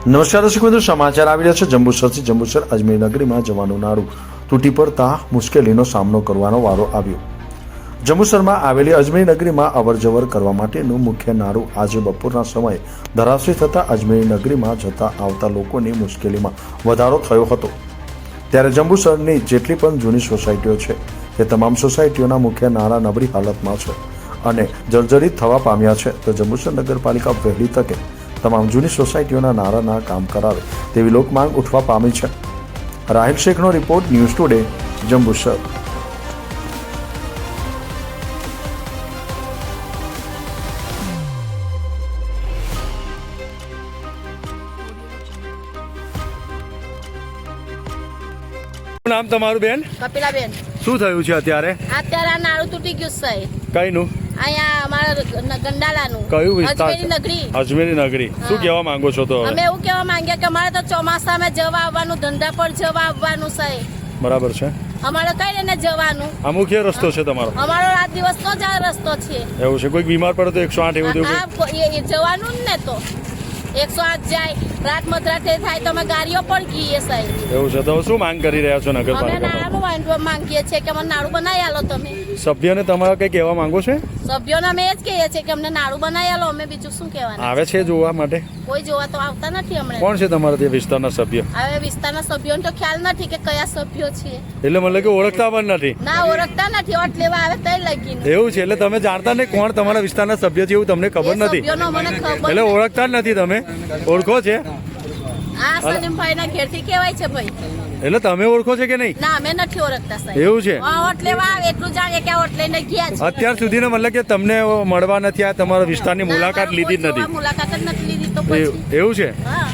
નમસ્કાર દર્શક મિત્રો, સમાચાર આવી રહ્યા છે જંબુસરથી। જંબુસર અજમેર નગરીમાં જવાનું નાળું તૂટી પડતા મુશ્કેલીનો સામનો કરવાનો વારો આવ્યો। જંબુસરમાં આવેલી અજમેર નગરીમાં અવરજવર કરવા માટેનું મુખ્ય નાળું આજે બપોરના સમયે ધરાશયી થતાં અજમેર નગરીમાં જતા આવતા લોકોની મુશ્કેલીમાં વધારો થયો હતો। ત્યારે જંબુસરની જેટલી પણ જૂની સોસાયટીઓ છે તે તમામ સોસાયટીઓના મુખ્ય નાળા નબળી હાલતમાં છે અને જર્જરિત થવા પામ્યા છે। તો જંબુસર નગરપાલિકા વહેલી તકે તમામ જૂની સોસાયટીઓના નાળાના કામ કરાવે તેવી લોકમાંગ ઉઠવા પામી છે। રાહિલ શેખનો રિપોર્ટ, ન્યૂઝ ટુડે, જંબુસર। નામ તમારું બેન? કપિલાબેન। શું થયું છે અત્યારે? અત્યારે આ નાળું તૂટી ગયું છે। કઈનું? અહીંયા અમારા ગંડાલાનું। કયું વિસ્તાર? અજમેરી નગરી। અજમેરી નગરી। શું કહેવા માંગો છો? તો અમે એવું કહેવા માંગીએ કે અમારે તો ચોમાસામાં જવા આવવાનું, ધંધા પર જવા આવવાનું છે। બરાબર છે। અમારે કઈ લઈને જવાનું? આ મુખ્ય રસ્તો છે તમારો? અમારો રાત દિવસનો જ આ રસ્તો છે। એવું છે? કોઈ બીમાર પડે તો 108 એવું તેવું? એ જવાનું જ ને, તો 108 જાય, રાત મધરાતે થાય તો અમે ગાડીઓ પર ગઈએ સાહેબ। એવું છે? તો શું માંગ કરી રહ્યા છો અમે નગરપાલિકા? નાળાનું માંગીએ છીએ કે અમને નાળું બનાવી આલો તમે। સભ્યને તમારા કઈ કહેવા માંગો છો? સભ્યોને અમે એ જ કહીએ છીએ કે અમને નાળું બનાવી આલો, અમે બીજું શું કહેવાનું? આવે છે જોવા માટે? કોઈ જોવા તો આવતા નથી હમણાં। કોણ છે તમારા તે વિસ્તારના સભ્ય? હવે વિસ્તારના સભ્યોને તો ખ્યાલ નથી કે કયા સભ્યો છે। એટલે મતલબ કે ઓળખતા પણ નથી? ના, ઓળખતા નથી, ઓટ લેવા આવે તઈ લગીને। એવું છે? એટલે તમે જાણતા નહીં કોણ તમારા વિસ્તારના સભ્ય છે એવું તમને ખબર નથી? સભ્યોનો મને ખબર એટલે ઓળખતા જ નથી તમે? ઓળખો છે? આ સલીમભાઈ ના ઘેરથી કહેવાય છે ભાઈ। એટલે તમે ઓળખો છે કે નહીં? ના, અમે નથી ઓળખતા સાહેબ। એવું છે? ઓટ લેવા આવે એટલું જાણીએ કે ઓટ લઈને ગયા છે। અત્યાર સુધીનો મતલબ કે તમને મળવા નથી આ તમારા વિસ્તારની મુલાકાત લીધી જ નથી? મુલાકાત જ નથી લીધી તો પછી એવું છે? હા।